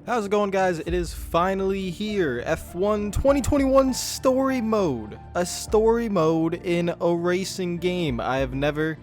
How's it going, guys? It is finally here. F1 2021 story mode. A story mode in a racing game. I have never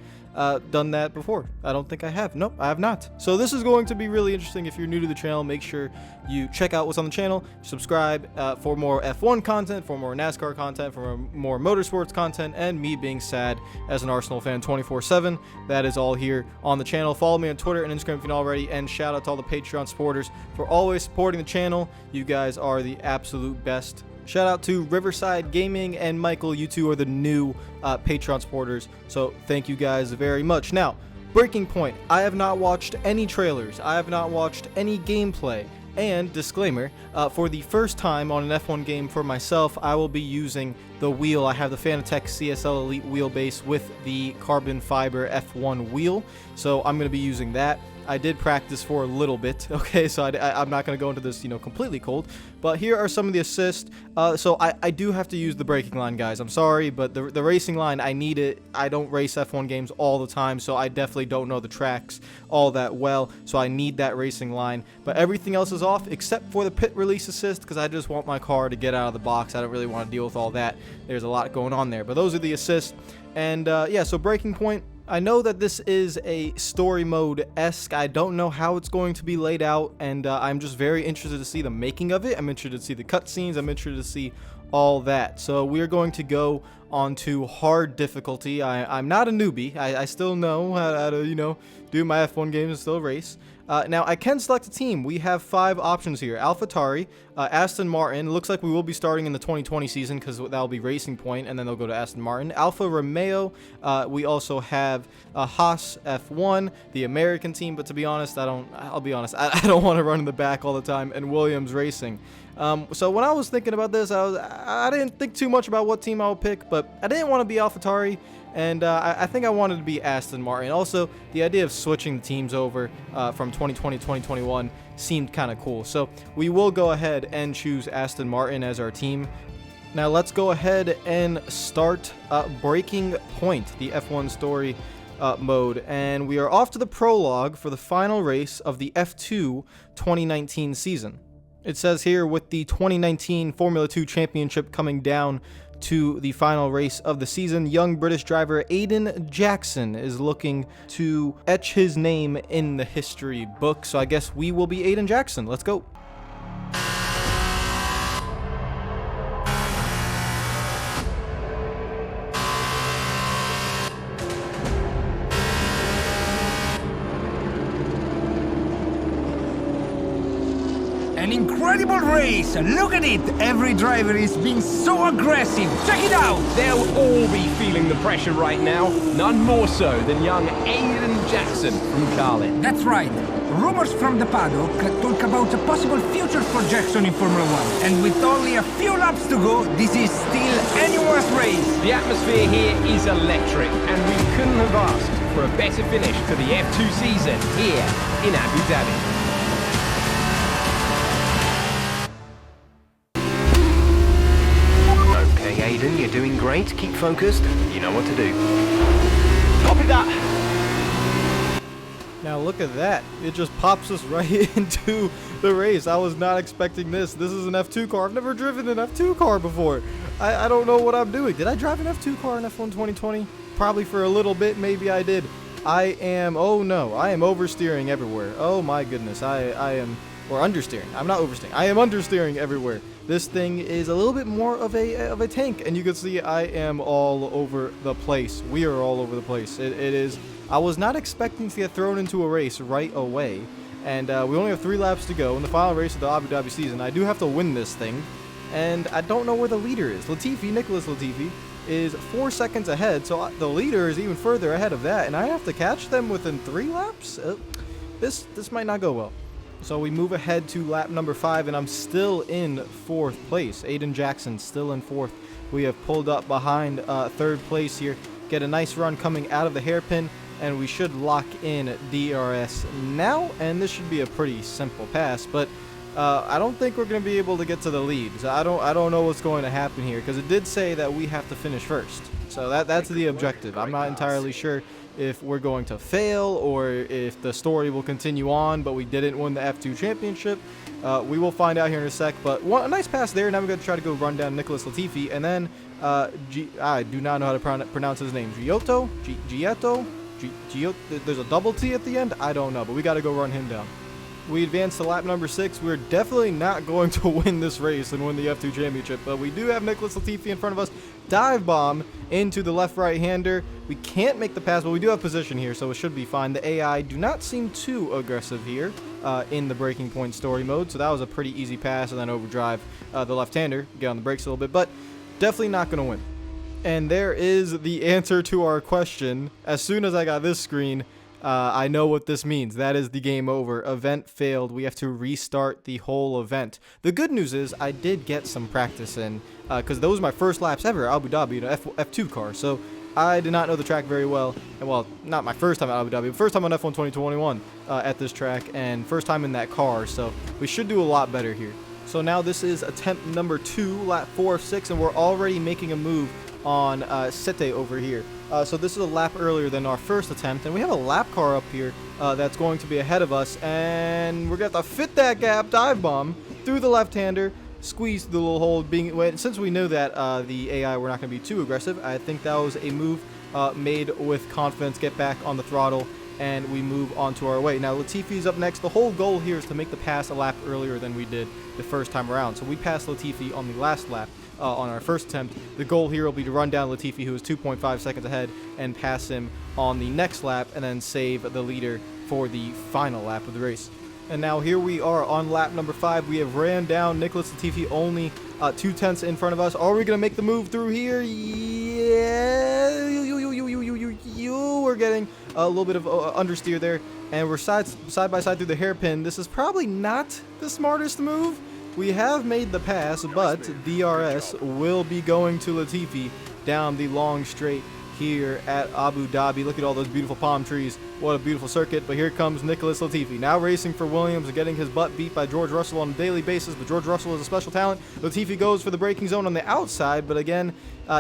done that before. I don't think I have. Nope, I have not. So this is going to be really interesting. If you're new to the channel, make sure you check out what's on the channel, subscribe for more F1 content, for more NASCAR content, for more motorsports content, and me being sad as an Arsenal fan 24/7. That is all here on the channel. Follow me on Twitter and Instagram if you're not already, and shout out to all the Patreon supporters for always supporting the channel. You guys are the absolute best. Shout out to Riverside Gaming and Michael. You two are the new Patreon supporters, so thank you guys very much. Now, breaking point, I have not watched any trailers. I have not watched any gameplay. And disclaimer, for the first time on an F1 game for myself, I will be using the wheel. I have the Fanatec CSL Elite wheelbase with the carbon fiber F1 wheel, so I'm going to be using that. I did practice for a little bit, okay, so I'm not going to go into this, completely cold, but here are some of the assists. So I do have to use the braking line, guys. I'm sorry, but the racing line, I need it. I don't race F1 games all the time, so I definitely don't know the tracks all that well, so I need that racing line. But everything else is off except for the pit release assist, because I just want my car to get out of the box. I don't really want to deal with all that. There's a lot going on there, but those are the assists. And yeah, so breaking point. I know that this is a story mode-esque. I don't know how it's going to be laid out, and I'm just very interested to see the making of it. I'm interested to see the cutscenes. I'm interested to see all that. So we're going to go on to hard difficulty. I'm not a newbie. I still know how to, do my F1 games and still race. Now, I can select a team. We have 5 options here. AlphaTauri, Aston Martin. Looks like we will be starting in the 2020 season because that'll be Racing Point, and then they'll go to Aston Martin. Alfa Romeo. We also have Haas F1, the American team. But to be honest, I'll be honest, I don't want to run in the back all the time. And Williams Racing. So when I was thinking about this, I didn't think too much about what team I would pick, but I didn't want to be AlphaTauri. And I think I wanted to be Aston Martin. Also, the idea of switching the teams over from 2020 to 2021 seemed kind of cool. So we will go ahead and choose Aston Martin as our team. Now let's go ahead and start Breaking Point, the F1 story mode. And we are off to the prologue for the final race of the F2 2019 season. It says here, with the 2019 Formula 2 Championship coming down to the final race of the season, young British driver Aiden Jackson is looking to etch his name in the history book. So I guess we will be Aiden Jackson. Let's go. An incredible race! Look at it! Every driver is being so aggressive! Check it out! They'll all be feeling the pressure right now. None more so than young Aiden Jackson from Carlin. That's right. Rumors from the paddock talk about a possible future for Jackson in Formula 1. And with only a few laps to go, this is still anyone's race. The atmosphere here is electric, and we couldn't have asked for a better finish to the F2 season here in Abu Dhabi. Aiden, you're doing great. Keep focused. You know what to do. Copy that. Now look at that. It just pops us right into the race. I was not expecting this. This is an F2 car. I've never driven an F2 car before. I don't know what I'm doing. Did I drive an F2 car in F1 2020? Probably for a little bit. Maybe I did. Oh no, I am oversteering everywhere. Oh my goodness. I am, or understeering. I'm not oversteering. I am understeering everywhere. This thing is a little bit more of a tank, and you can see I am all over the place. We are all over the place. It is. I was not expecting to get thrown into a race right away, and we only have 3 laps to go in the final race of the Abu Dhabi season. I do have to win this thing, and I don't know where the leader is. Nicholas Latifi, is 4 seconds ahead, so the leader is even further ahead of that, and I have to catch them within 3 laps. This might not go well. So we move ahead to lap number 5, and I'm still in 4th place. Aiden Jackson still in 4th. We have pulled up behind 3rd place here. Get a nice run coming out of the hairpin, and we should lock in DRS now, and this should be a pretty simple pass, but I don't think we're going to be able to get to the lead. So I don't know what's going to happen here, because it did say that we have to finish first. So that's the objective. I'm not entirely sure if we're going to fail or if the story will continue on, but we didn't win the F2 championship. We will find out here in a sec, but a nice pass there. Now we're going to try to go run down Nicholas Latifi, and then I do not know how to pronounce his name. Giotto? There's a double T at the end? I don't know, but we got to go run him down. We advance to lap number 6. We're definitely not going to win this race and win the F2 championship, but we do have Nicholas Latifi in front of us. Dive bomb into the left-right-hander. We can't make the pass, but we do have position here, so it should be fine. The AI do not seem too aggressive here in the breaking point story mode, so that was a pretty easy pass, and then overdrive the left-hander, get on the brakes a little bit, but definitely not going to win. And there is the answer to our question. As soon as I got this screen, I know what this means. That is the game over. Event failed. We have to restart the whole event. The good news is I did get some practice in because those were my first laps ever at Abu Dhabi in an F2 car. So I did not know the track very well. And well, not my first time at Abu Dhabi, but first time on F1 2021 at this track and first time in that car. So we should do a lot better here. So now this is attempt number 2, lap 4 of 6, and we're already making a move on Sete over here. So this is a lap earlier than our first attempt, and we have a lap car up here that's going to be ahead of us, and we're going to have to fit that gap, dive bomb, through the left-hander, squeeze through the little hole. Since we knew that the AI were not going to be too aggressive, I think that was a move made with confidence, get back on the throttle, and we move on to our way. Now, Latifi's up next. The whole goal here is to make the pass a lap earlier than we did the first time around. So we passed Latifi on the last lap. On our first attempt, the goal here will be to run down Latifi, who is 2.5 seconds ahead, and pass him on the next lap, and then save the leader for the final lap of the race. And now here we are on lap number 5. We have ran down Nicholas Latifi only 2/10 in front of us. Are we going to make the move through here? Yeah. We're getting a little bit of understeer there, and we're side by side through the hairpin. This is probably not the smartest move. We have made the pass, but DRS will be going to Latifi down the long straight here at Abu Dhabi. Look at all those beautiful palm trees. What a beautiful circuit. But here comes Nicholas Latifi, now racing for Williams and getting his butt beat by George Russell on a daily basis. But George Russell is a special talent. Latifi goes for the braking zone on the outside, but again,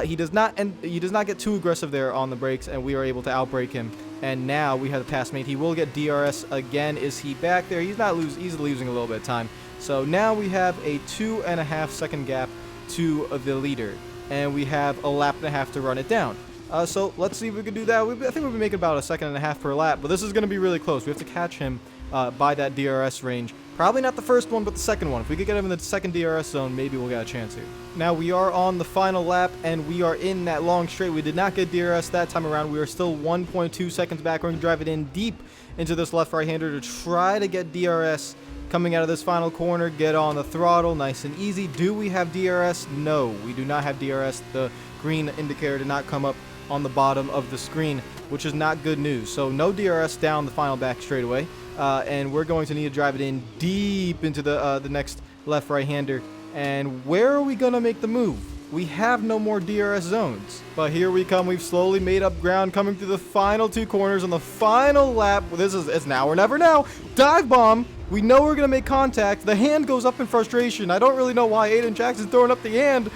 he does not get too aggressive there on the brakes, and we are able to outbrake him. And now we have the pass made. He will get DRS again. Is he back there? He's not easily losing a little bit of time. So now we have a 2.5 second gap to the leader, and we have a lap and a half to run it down. So let's see if we can do that. I think we'll be making about 1.5 seconds per lap, but this is going to be really close. We have to catch him by that DRS range. Probably not the first one, but the second one. If we could get him in the second DRS zone, maybe we'll get a chance here. Now we are on the final lap, and we are in that long straight. We did not get DRS that time around. We are still 1.2 seconds back. We're going to drive it in deep into this left-right-hander to try to get DRS coming out of this final corner. Get on the throttle, nice and easy. Do we have DRS? No, we do not have DRS. The green indicator did not come up on the bottom of the screen, which is not good news. So no DRS down the final back straightaway, and we're going to need to drive it in deep into the next left-right-hander. And where are we going to make the move? We have no more DRS zones. But here we come. We've slowly made up ground coming through the final 2 corners on the final lap. It's now or never now. Dive bomb. We know we're going to make contact. The hand goes up in frustration. I don't really know why Aiden Jackson's throwing up the hand,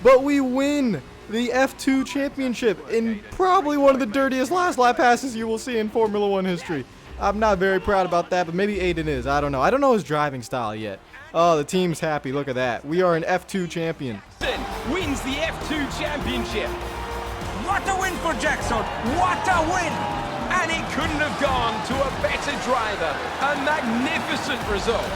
but we win the F2 championship in probably one of the dirtiest last lap passes you will see in Formula 1 history. I'm not very proud about that, but maybe Aiden is. I don't know. I don't know his driving style yet. Oh, the team's happy. Look at that. We are an F2 champion. Wins the F2 championship. What a win for Jackson! What a win! And it couldn't have gone to a better driver. A magnificent result.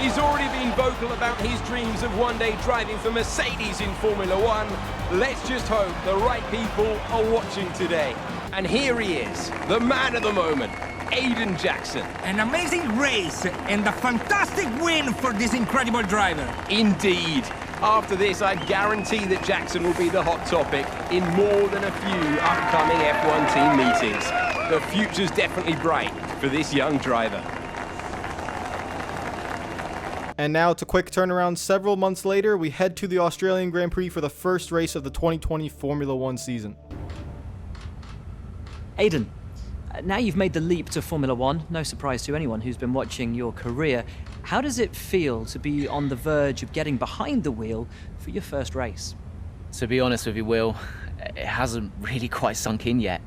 He's already been vocal about his dreams of one day driving for Mercedes in Formula 1. Let's just hope the right people are watching today. And here he is, the man of the moment, Aiden Jackson. An amazing race and a fantastic win for this incredible driver. Indeed. After this, I guarantee that Jackson will be the hot topic in more than a few upcoming F1 team meetings. The future's definitely bright for this young driver. And now to quick turnaround. Several months later, we head to the Australian Grand Prix for the first race of the 2020 Formula 1 season. Aiden, now you've made the leap to Formula 1, no surprise to anyone who's been watching your career. How does it feel to be on the verge of getting behind the wheel for your first race? To be honest with you, Will, it hasn't really quite sunk in yet.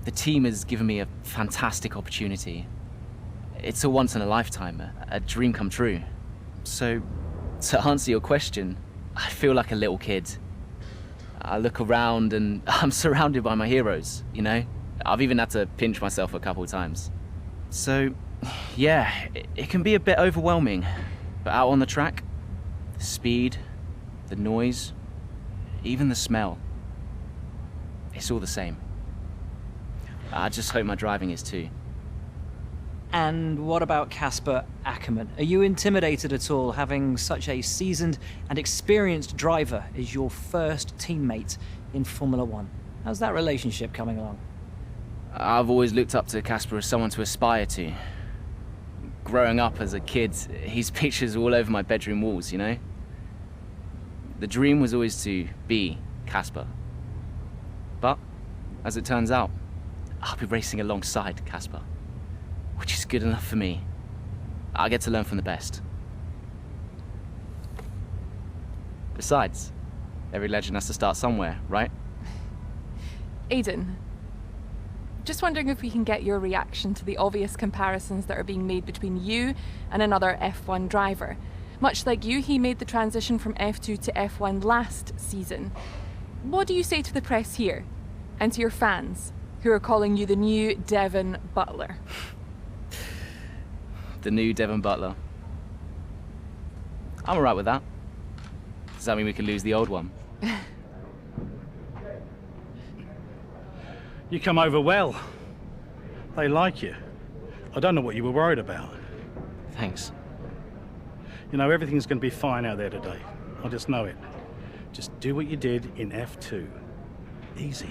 The team has given me a fantastic opportunity. It's a once-in-a-lifetime, a dream come true. So, to answer your question, I feel like a little kid. I look around and I'm surrounded by my heroes, you know? I've even had to pinch myself a couple of times. So, yeah, it can be a bit overwhelming. But out on the track, the speed, the noise, even the smell, it's all the same. I just hope my driving is too. And what about Casper Ackerman? Are you intimidated at all having such a seasoned and experienced driver as your first teammate in Formula One? How's that relationship coming along? I've always looked up to Casper as someone to aspire to. Growing up as a kid, his pictures were all over my bedroom walls, you know? The dream was always to be Casper. But, as it turns out, I'll be racing alongside Casper, which is good enough for me. I get to learn from the best. Besides, every legend has to start somewhere, right? Aiden, just wondering if we can get your reaction to the obvious comparisons that are being made between you and another F1 driver. Much like you, he made the transition from F2 to F1 last season. What do you say to the press here, and to your fans, who are calling you the new Devin Butler? The new Devin Butler. I'm alright with that. Does that mean we could lose the old one? You come over well. They like you. I don't know what you were worried about. Thanks. You know, everything's going to be fine out there today. I just know it. Just do what you did in F2. Easy.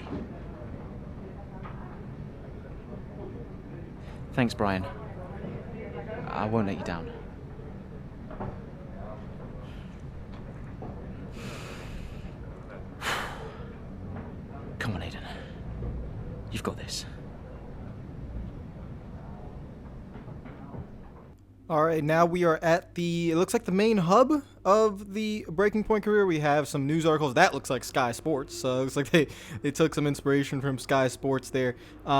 Thanks, Brian. I won't let you down. Come on, Aiden. You've got this. All right, now we are at it looks like the main hub of the Breaking Point career. We have some news articles. That looks like Sky Sports. So it looks like they took some inspiration from Sky Sports there.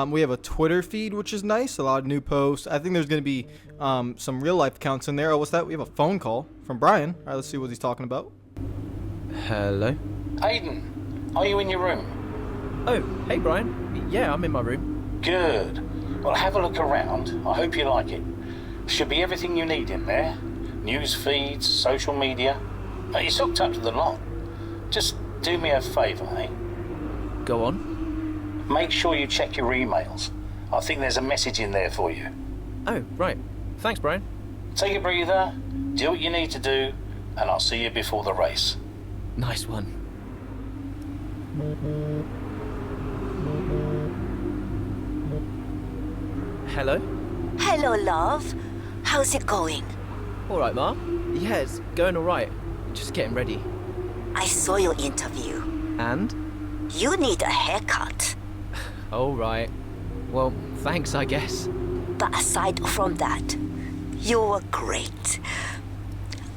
We have a Twitter feed, which is nice. A lot of new posts. I think there's going to be some real life accounts in there. Oh, what's that? We have a phone call from Brian. All right, let's see what he's talking about. Hello? Aiden, are you in your room? Oh, hey Brian. Yeah, I'm in my room. Good. Well, have a look around. I hope you like it. Should be everything you need in there. News feeds, social media. It's hooked up to the lot. Just do me a favour, eh? Go on. Make sure you check your emails. I think there's a message in there for you. Oh, right. Thanks, Brian. Take a breather, do what you need to do, and I'll see you before the race. Nice one. Hello? Hello, love. How's it going? All right, Ma. Yeah, it's going all right. Just getting ready. I saw your interview. And? You need a haircut. All right. Well, thanks, I guess. But aside from that, you were great.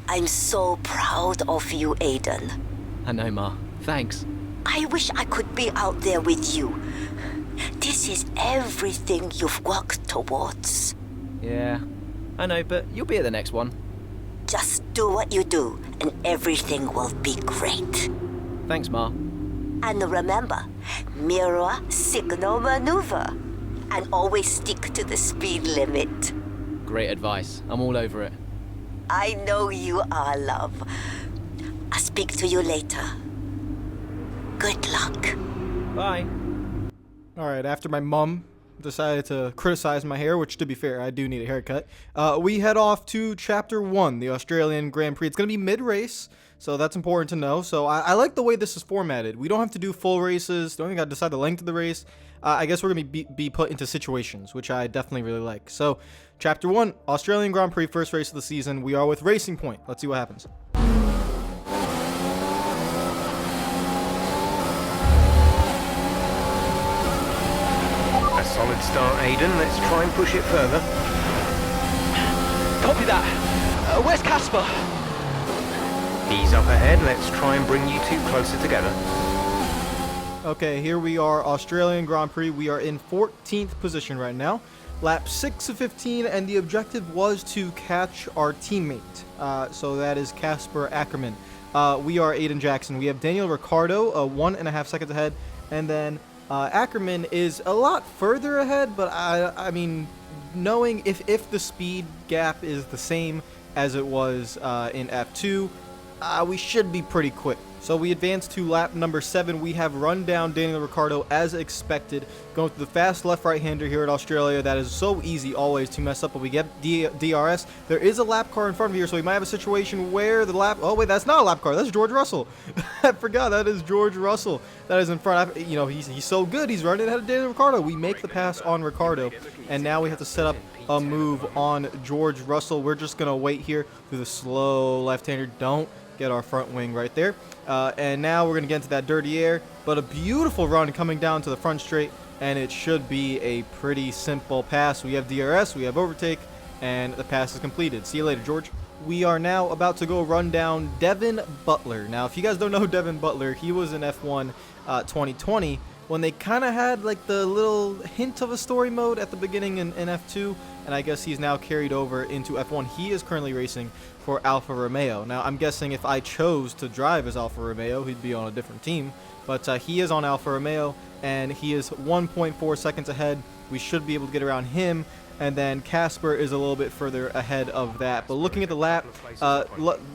I'm so proud of you, Aiden. I know, Ma. Thanks. I wish I could be out there with you. This is everything you've worked towards. Yeah, I know, but you'll be at the next one. Just do what you do, and everything will be great. Thanks, Ma. And remember, mirror signal maneuver. And always stick to the speed limit. Great advice. I'm all over it. I know you are, love. I'll speak to you later. Good luck. Bye. All right, after my mom decided to criticize my hair, which, to be fair, I do need a haircut, we head off to Chapter 1, the Australian Grand Prix. It's going to be mid-race, so that's important to know. So I like the way this is formatted. We don't have to do full races. Don't even got to decide the length of the race. I guess we're going to be put into situations, which I definitely really like. So, Chapter 1, Australian Grand Prix, first race of the season. We are with Racing Point. Let's see what happens. A solid start, Aiden. Let's try and push it further. Copy that. Where's Casper? He's up ahead. Let's try and bring you two closer together. Okay, here we are, Australian Grand Prix. We are in 14th position right now. lap 6 of 15, and the objective was to catch our teammate. So that is Casper Ackerman. We are Aiden Jackson. We have Daniel Ricciardo 1.5 seconds ahead, and then Ackerman is a lot further ahead, but I mean, knowing if the speed gap is the same as it was in F2, we should be pretty quick. So we advance to lap number 7. We have run down Daniel Ricciardo as expected, going through the fast left right-hander here at Australia. That is so easy always to mess up, but we get DRS. There is a lap car in front of here, so we might have a situation where the lap... Oh, wait, that's not a lap car. That's George Russell. I forgot. That is George Russell. That is in front. You know, he's so good. He's running ahead of Daniel Ricciardo. We make the pass on Ricciardo, and now we have to set up a move on George Russell. We're just going to wait here through the slow left-hander. Don't get our front wing right there. And now we're going to get into that dirty air, but a beautiful run coming down to the front straight, and it should be a pretty simple pass. We have DRS, we have overtake, and the pass is completed. See you later, George. We are now about to go run down Devin Butler. Now, if you guys don't know Devin Butler, he was in F1 2020 when they kind of had like the little hint of a story mode at the beginning in F2, and I guess he's now carried over into F1. He is currently racing for Alfa Romeo. Now, I'm guessing if I chose to drive as Alfa Romeo, he'd be on a different team, but he is on Alfa Romeo, and he is 1.4 seconds ahead. We should be able to get around him, and then Casper is a little bit further ahead of that. But looking at the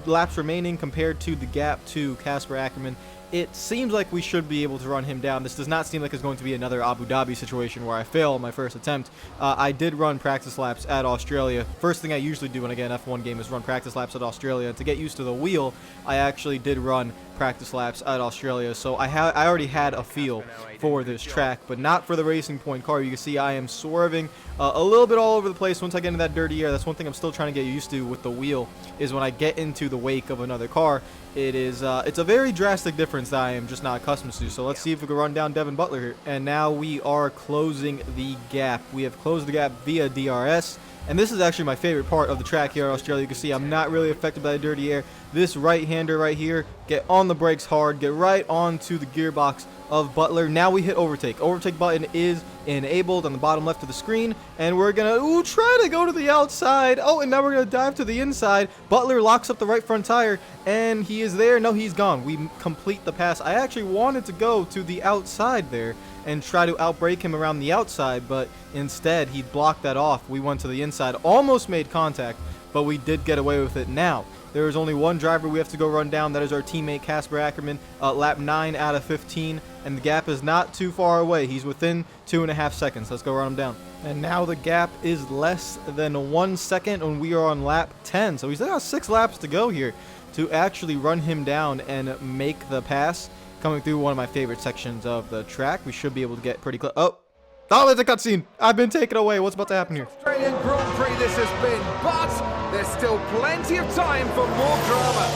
laps remaining compared to the gap to Casper Ackerman, it seems like we should be able to run him down. This does not seem like it's going to be another Abu Dhabi situation where I fail on my first attempt. I did run practice laps at Australia. First thing I usually do when I get an F1 game is run practice laps at Australia. And to get used to the wheel, I actually did run practice laps at Australia. So I already had a feel for this track, but not for the Racing Point car. You can see I am swerving a little bit all over the place once I get into that dirty air. That's one thing I'm still trying to get used to with the wheel, is when I get into the wake of another car, it's a very drastic difference that I am just not accustomed to. So let's see if we can run down Devin Butler here. And now we are closing the gap. We have closed the gap via DRS. And this is actually my favorite part of the track here in Australia. You can see I'm not really affected by the dirty air. This right-hander right here, get on the brakes hard, get right onto the gearbox of Butler. Now we hit overtake. Overtake button is enabled on the bottom left of the screen, and we're gonna try to go to the outside. Oh, and now we're gonna dive to the inside. Butler locks up the right front tire, and he is there. No, he's gone. We complete the pass. I actually wanted to go to the outside there and try to outbrake him around the outside, but instead he blocked that off. We went to the inside, almost made contact, but we did get away with it. Now there is only one driver we have to go run down. That is our teammate Casper Ackerman, lap 9 out of 15, and the gap is not too far away. He's within 2.5 seconds. Let's go run him down. And now the gap is less than 1 second, and we are on lap 10. So he's got 6 laps to go here to actually run him down and make the pass. Coming through one of my favorite sections of the track. We should be able to get pretty close. Oh, there's a cutscene. I've been taken away. What's about to happen here? Australian Grand Prix this has been, but there's still plenty of time for more drama.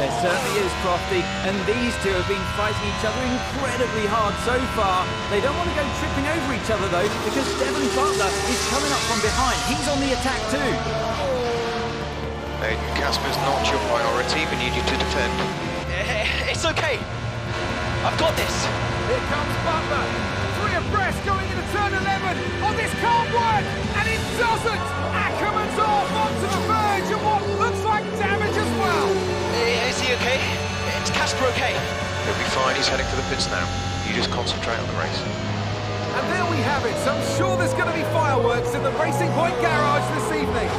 There certainly is, Crofty, and these two have been fighting each other incredibly hard so far. They don't want to go tripping over each other, though, because Devin Butler is coming up from behind. He's on the attack, too. Aiden, Casper's not your priority. We need you to defend. It's okay. I've got this. Here comes Butler. 3 abreast going into turn 11. Oh, this can't work. And it doesn't. Ackerman's off onto the verge of what looks like damage as well. Is he okay? Is Casper okay? He'll be fine. He's heading for the pits now. You just concentrate on the race. And there we have it. So I'm sure there's going to be fireworks in the Racing Point garage this evening.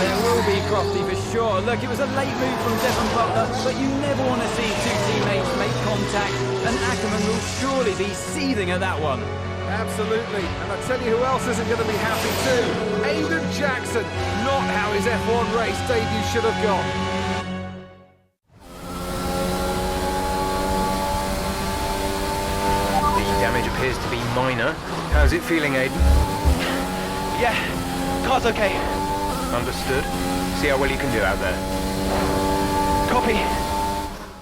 There will be, Crofty, for sure. Look, it was a late move from Devin Butler, but you never want to see 2 teammates make contact, and Ackerman will surely be seething at that one. Absolutely. And I tell you who else isn't going to be happy too. Aiden Jackson. Not how his F1 race debut should have gone. The damage appears to be minor. How's it feeling, Aiden? Yeah, car's okay. Understood. See how well you can do out there. Copy.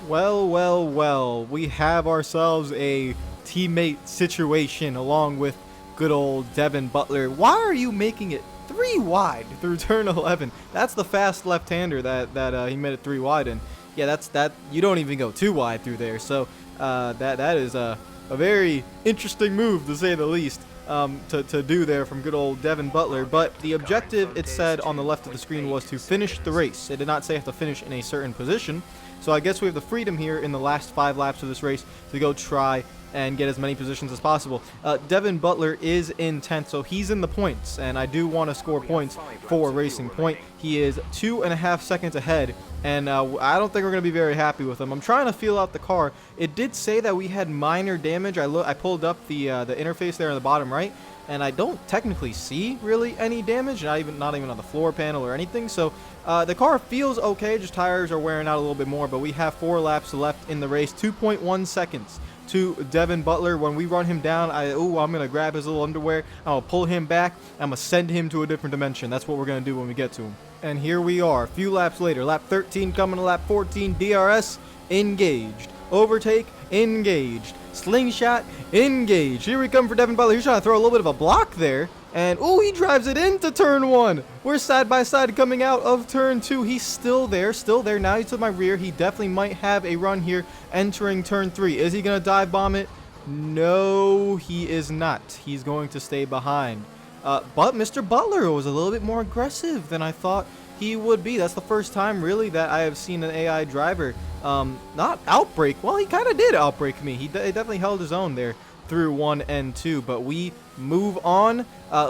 Well. We have ourselves a teammate situation along with good old Devin Butler. Why are you making it 3 wide through turn 11? That's the fast left-hander that he made it 3 wide in. Yeah, that you don't even go 2 wide through there. So that is a very interesting move, to say the least. to do there from good old Devin Butler. But the objective, it said on the left of the screen, was to finish the race. It did not say have to finish in a certain position. So I guess we have the freedom here in the last 5 laps of this race to go try and get as many positions as possible. Devin Butler is in 10th, so he's in the points, and I do want to score points for Racing Point. He is 2.5 seconds ahead, and I don't think we're going to be very happy with him. I'm trying to feel out the car. It did say that we had minor damage. I pulled up the interface there on the bottom right, and I don't technically see really any damage, not even on the floor panel or anything. So the car feels okay, just tires are wearing out a little bit more, but we have 4 laps left in the race. 2.1 seconds to Devin Butler. When we run him down, I'm going to grab his little underwear, I'll pull him back, I'm going to send him to a different dimension. That's what we're going to do when we get to him. And here we are, a few laps later. Lap 13 coming to lap 14. DRS, engaged. Overtake, engaged. Slingshot, engaged. Here we come for Devin Butler. He's trying to throw a little bit of a block there. And, he drives it into turn 1. We're side by side coming out of turn 2. He's still there. Now he's to my rear. He definitely might have a run here entering turn 3. Is he going to dive bomb it? No, he is not. He's going to stay behind. But Mr. Butler was a little bit more aggressive than I thought he would be. That's the first time, really, that I have seen an AI driver not outbrake. Well, he kind of did outbrake me. He definitely held his own there through 1 and 2, but we move on.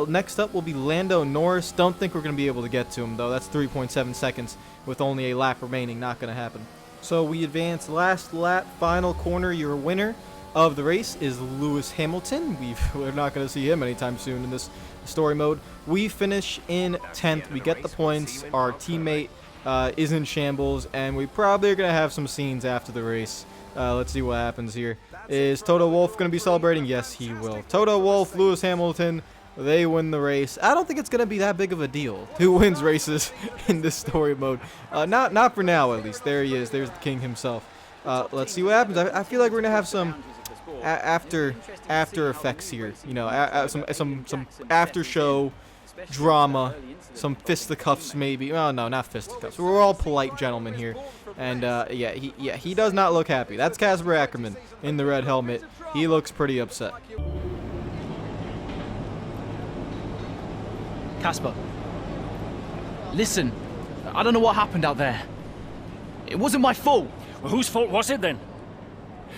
Next up will be Lando Norris. Don't think we're going to be able to get to him, though. That's 3.7 seconds with only a lap remaining. Not going to happen. So we advance last lap, final corner. Your winner of the race is Lewis Hamilton. We're not going to see him anytime soon in this story mode. We finish in 10th. We get the points. Our teammate is in shambles, and we probably are going to have some scenes after the race. Let's see what happens here. Is Toto Wolff going to be celebrating? Yes, he will. Toto Wolff, Lewis Hamilton, they win the race. I don't think it's going to be that big of a deal who wins races in this story mode. Not for now, at least. There he is. There's the king himself. Let's see what happens. I feel like we're going to have some after effects here. You know, some after show drama, some fisticuffs maybe. Oh no, not fisticuffs. We're all polite gentlemen here, and he does not look happy. That's Casper Ackerman in the red helmet. He looks pretty upset. Casper, listen, I don't know what happened out there. It wasn't my fault. Well, whose fault was it then?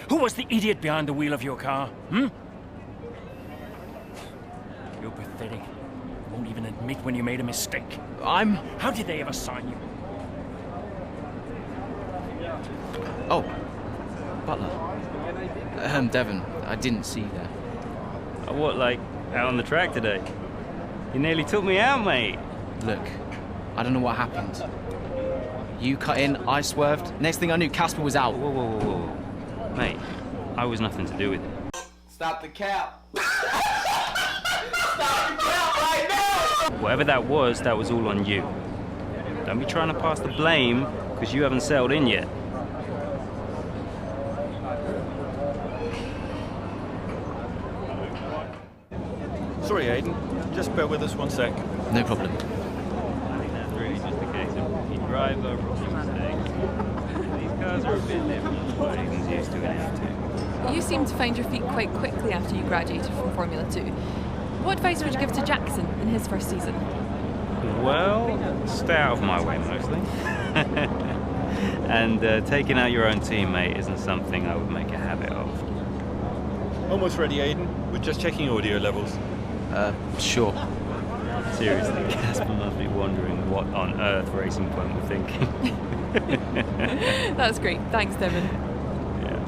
Who was the idiot behind the wheel of your car? You're pathetic. You won't even admit when you made a mistake. How did they ever sign you? Oh, Butler. Devin, I didn't see that. What, like, out on the track today? You nearly took me out, mate. Look, I don't know what happened. You cut in, I swerved. Next thing I knew, Casper was out. Whoa. Mate, I was nothing to do with it. Stop the cap. Stop the cap right now! Whatever that was all on you. Don't be trying to pass the blame, because you haven't settled in yet. Sorry, Aiden. Just bear with us 1 sec. No problem. I think that's really just a case of he drives over all the mistakes. These cars are a bit different from what Aiden's used to in F2. You seem to find your feet quite quickly after you graduated from Formula 2. What advice would you give to Jackson in his first season? Well, stay out of my way mostly. And taking out your own teammate isn't something I would make a habit of. Almost ready, Aiden. We're just checking audio levels. Sure. Seriously, Casper must be wondering what on earth Racing Point were thinking. That's great. Thanks, Devin. Yeah.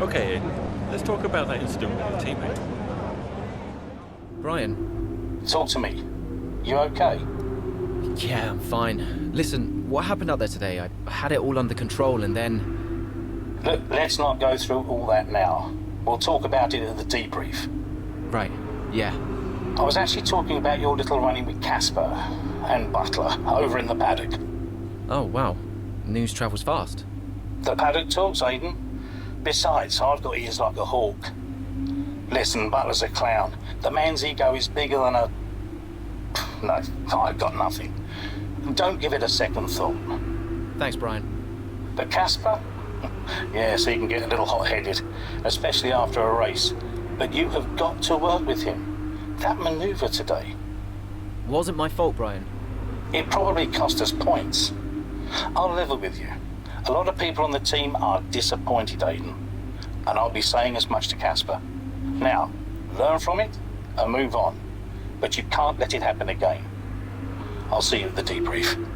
Okay, Aiden. Let's talk about that incident with your teammate. Brian. Talk to me. You okay? Yeah, I'm fine. Listen, what happened out there today? I had it all under control and then... Look, let's not go through all that now. We'll talk about it at the debrief. Right, yeah. I was actually talking about your little running with Casper and Butler over in the paddock. Oh, wow. News travels fast. The paddock talks, Aiden. Besides, I've got ears like a hawk. Listen, Butler's a clown. The man's ego is bigger than a... No, I've got nothing. Don't give it a second thought. Thanks, Brian. But Casper, Yeah, so he can get a little hot-headed, especially after a race. But you have got to work with him. That manoeuvre today. Wasn't my fault, Brian. It probably cost us points. I'll level with you. A lot of people on the team are disappointed, Aiden. And I'll be saying as much to Casper. Now, learn from it and move on. But you can't let it happen again. I'll see you at the debrief.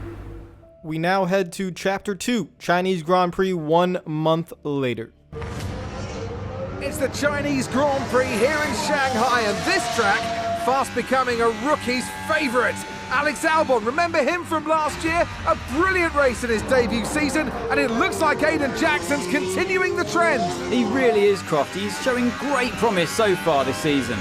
We now head to Chapter 2, Chinese Grand Prix 1 month later. It's the Chinese Grand Prix here in Shanghai, and this track fast becoming a rookie's favourite. Alex Albon, remember him from last year? A brilliant race in his debut season, and it looks like Aiden Jackson's continuing the trend. He really is, Croft. He's showing great promise so far this season.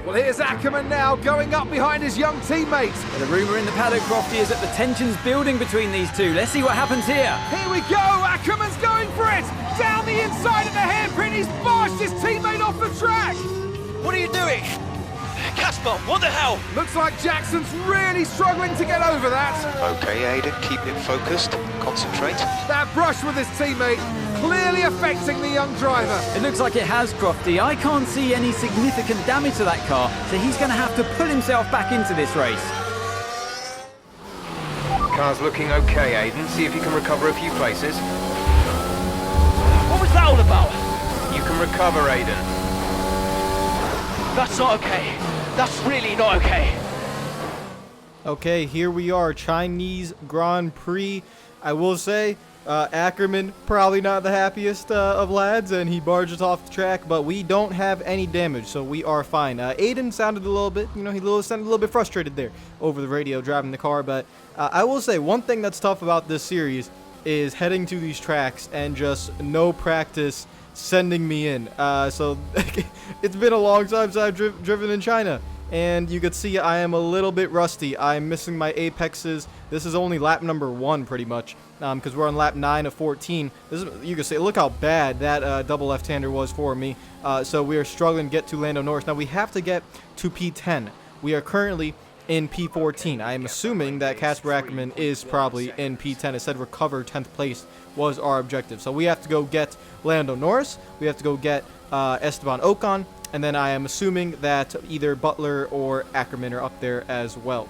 Well, here's Ackerman now, going up behind his young teammates. But the rumour in the paddock, Crofty, is that the tension's building between these two. Let's see what happens here. Here we go, Ackerman's going for it. Down the inside of the hairpin, he's bashed his teammate off the track. What are you doing? Casper, what the hell? Looks like Jackson's really struggling to get over that. Okay, Aiden, keep it focused. Concentrate. That brush with his teammate clearly affecting the young driver. It looks like it has, Crofty. I can't see any significant damage to that car, so he's going to have to pull himself back into this race. Car's looking okay, Aiden. See if you can recover a few places. What was that all about? You can recover, Aiden. That's not okay. That's really not okay. Okay, here we are, Chinese Grand Prix. I will say, Ackerman, probably not the happiest of lads, and he barges off the track, but we don't have any damage, so we are fine. Aiden sounded a little bit, he sounded a little bit frustrated there over the radio driving the car, but I will say, one thing that's tough about this series is heading to these tracks and just no practice sending me in. So it's been a long time since I've driven in China, and you could see I am a little bit rusty. I'm missing my apexes. This is only lap number 1 pretty much, because we're on lap 9 of 14. You can see, look how bad that double left-hander was for me. So we are struggling to get to Lando Norris. Now we have to get to P10. We are currently in P14. I am assuming that Casper Ackerman is probably in P10. It said recover 10th place was our objective. So we have to go get Lando Norris. We have to go get Esteban Ocon. And then I am assuming that either Butler or Ackerman are up there as well.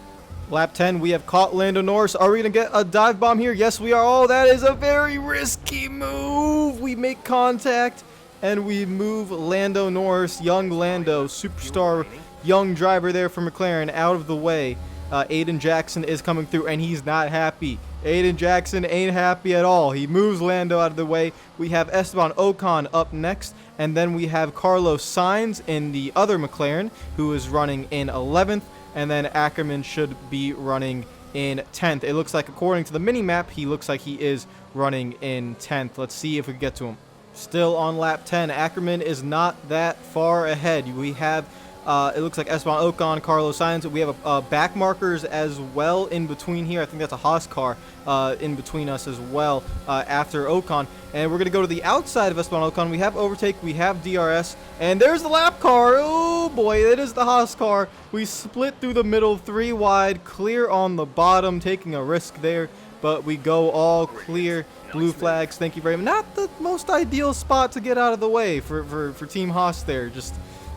Lap 10, we have caught Lando Norris. Are we going to get a dive bomb here? Yes, we are. Oh, that is a very risky move. We make contact and we move Lando Norris, young Lando, superstar young driver there for McLaren, out of the way. Aiden Jackson is coming through, and he's not happy. Aiden Jackson ain't happy at all. He moves Lando out of the way. We have Esteban Ocon up next, and then we have Carlos Sainz in the other McLaren, who is running in 11th, and then Ackerman should be running in 10th. It looks like, according to the mini-map, he looks like he is running in 10th. Let's see if we can get to him. Still on lap 10. Ackerman is not that far ahead. We have it looks like Esteban Ocon, Carlos Sainz. We have back markers as well in between here. I think that's a Haas car in between us as well after Ocon. And we're going to go to the outside of Esteban Ocon. We have overtake, we have DRS, and there's the lap car. Oh boy, it is the Haas car. We split through the middle, 3 wide, clear on the bottom, taking a risk there, but we go all clear. Blue flags, thank you very much. Not the most ideal spot to get out of the way for Team Haas there.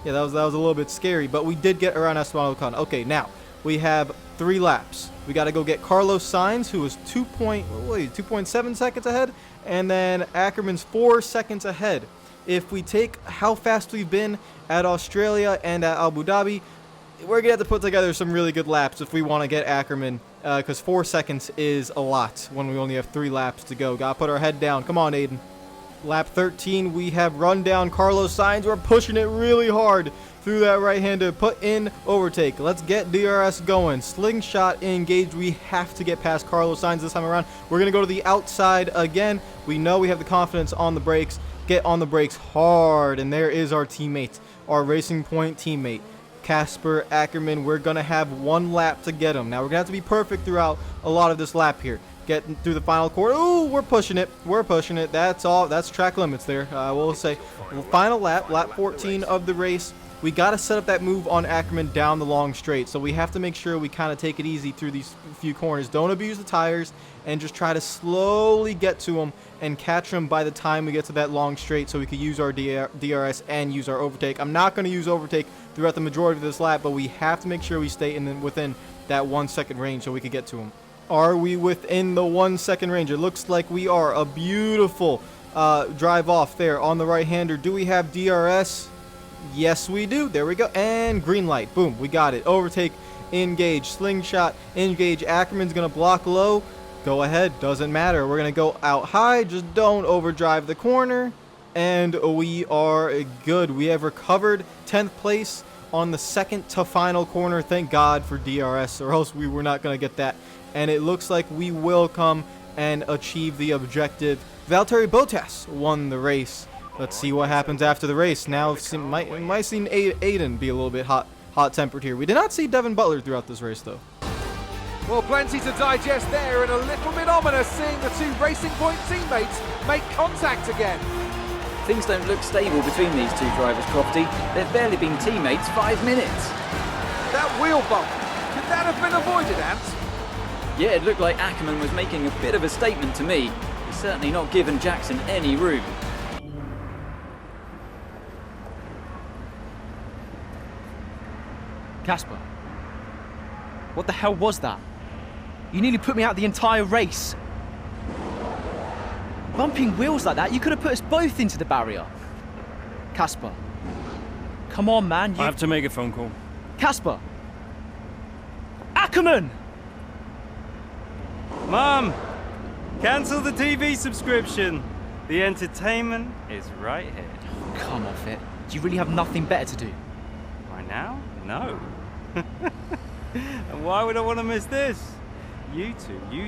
Yeah, that was a little bit scary, but we did get around Esteban Ocon. Okay, now we have 3 laps. We got to go get Carlos Sainz, who is 2.7 seconds ahead, and then Ackerman's 4 seconds ahead. If we take how fast we've been at Australia and at Abu Dhabi, we're gonna have to put together some really good laps if we want to get Ackerman, because 4 seconds is a lot when we only have 3 laps to go. Gotta put our head down. Come on, Aiden. Lap 13, we have run down Carlos Sainz. We're pushing it really hard through that right-hander. Put in overtake. Let's get DRS going. Slingshot engaged. We have to get past Carlos Sainz this time around. We're going to go to the outside again. We know we have the confidence on the brakes. Get on the brakes hard. And there is our teammate, our Racing Point teammate, Casper Ackerman. We're going to have 1 lap to get him. Now, we're going to have to be perfect throughout a lot of this lap here. Getting through the final quarter. Ooh, we're pushing it. We're pushing it. That's all. That's track limits there. I will say, final lap, lap 14 of the race. we got to set up that move on Ackerman down the long straight. So we have to make sure we kind of take it easy through these few corners. Don't abuse the tires, and just try to slowly get to him and catch him by the time we get to that long straight, so we could use our DRS and use our overtake. I'm not going to use overtake throughout the majority of this lap, but we have to make sure we stay within that 1 second range so we can get to him. Are we within the 1 second range? It looks like we are. A beautiful drive off there on the right-hander. Do we have DRS? Yes, we do. There we go. And green light. Boom. We got it. Overtake, engage, slingshot, engage. Ackerman's going to block low. Go ahead. Doesn't matter. We're going to go out high. Just don't overdrive the corner. And we are good. We have recovered 10th place on the second to final corner. Thank God for DRS, or else we were not going to get that. And it looks like we will come and achieve the objective. Valtteri Bottas won the race. Let's see what happens after the race. Now it might seem Aiden be a little bit hot-tempered here. We did not see Devin Butler throughout this race, though. Well, plenty to digest there, and a little bit ominous seeing the two Racing Point teammates make contact again. Things don't look stable between these two drivers, Crofty. They've barely been teammates 5 minutes. That wheel bump, could that have been avoided, Ant? Yeah, it looked like Ackerman was making a bit of a statement to me. He's certainly not given Jackson any room. Casper, what the hell was that? You nearly put me out the entire race. Bumping wheels like that, you could have put us both into the barrier. Casper, come on, man. I have to make a phone call. Casper! Ackerman! Mom, cancel the TV subscription. The entertainment is right here. Come off it. Do you really have nothing better to do? Right now? No. And why would I want to miss this? You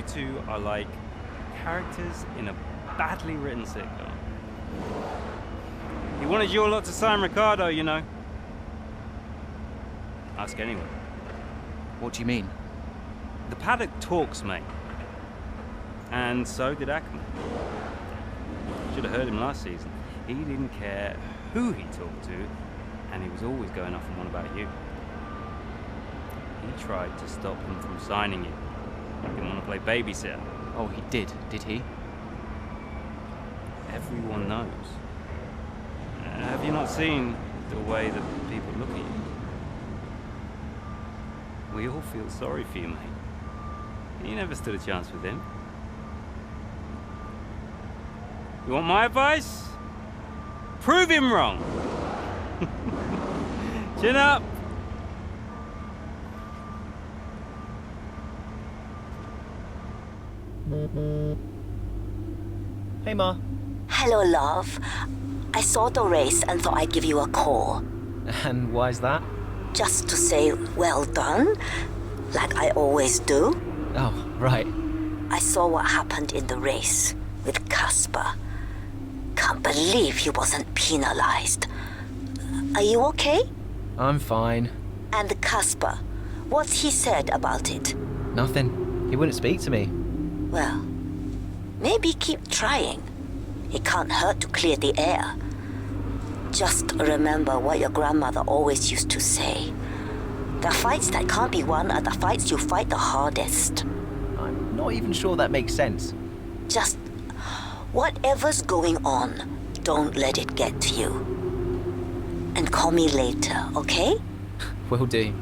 two are like characters in a badly written sitcom. He wanted your lot to sign Ricardo, you know. Ask anyone. What do you mean? The paddock talks, mate. And so did Ackerman. Should have heard him last season. He didn't care who he talked to, and he was always going off on one about you. He tried to stop him from signing you. He didn't want to play babysitter. Oh, he did he? Everyone knows. Have you not seen the way that people look at you? We all feel sorry for you, mate. You never stood a chance with him. You want my advice? Prove him wrong. Chin up. Hey, Ma. Hello, love. I saw the race and thought I'd give you a call. And why's that? Just to say well done, like I always do. Oh, right. I saw what happened in the race with Casper. Can't believe he wasn't penalized. Are you okay? I'm fine. And Casper, what's he said about it? Nothing. He wouldn't speak to me. Well, maybe keep trying. It can't hurt to clear the air. Just remember what your grandmother always used to say. The fights that can't be won are the fights you fight the hardest. I'm not even sure that makes sense. Just whatever's going on, don't let it get to you. And call me later, okay? Will do.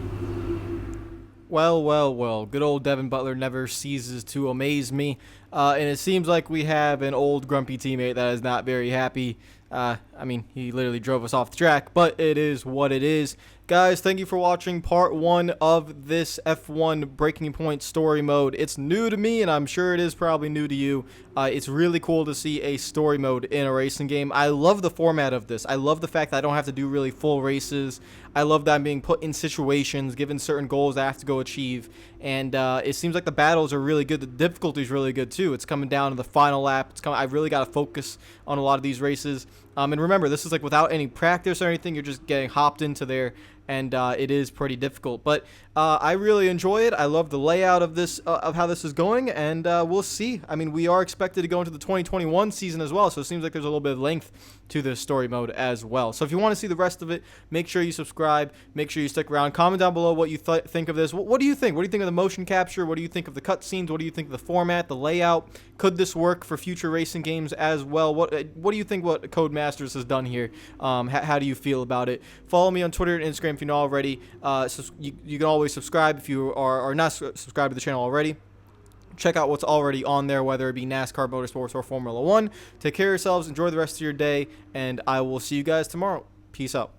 Well. Good old Devin Butler never ceases to amaze me. And it seems like we have an old grumpy teammate that is not very happy. I mean, he literally drove us off the track, but it is what it is. Guys, thank you for watching part 1 of this F1 Breaking Point story mode. It's new to me, and I'm sure it is probably new to you. It's really cool to see a story mode in a racing game. I love the format of this. I love the fact that I don't have to do really full races. I love that I'm being put in situations, given certain goals I have to go achieve. And it seems like the battles are really good. The difficulty is really good, too. It's coming down to the final lap. I really got to focus on a lot of these races. And remember, this is like without any practice or anything. You're just getting hopped into there, and it is pretty difficult. But I really enjoy it. I love the layout of this, of how this is going, and we'll see. I mean, we are expected to go into the 2021 season as well, so it seems like there's a little bit of length to this story mode as well. So if you want to see the rest of it, make sure you subscribe. Make sure you stick around. Comment down below what you think of this. What do you think? What do you think of the motion capture? What do you think of the cutscenes? What do you think of the format, the layout? Could this work for future racing games as well? What do you think what Codemasters has done here? How do you feel about it? Follow me on Twitter and Instagram if you're not already. So you can always subscribe if you are not subscribed to the channel already. Check out what's already on there, whether it be NASCAR, Motorsports, or Formula 1. Take care of yourselves. Enjoy the rest of your day, and I will see you guys tomorrow. Peace out.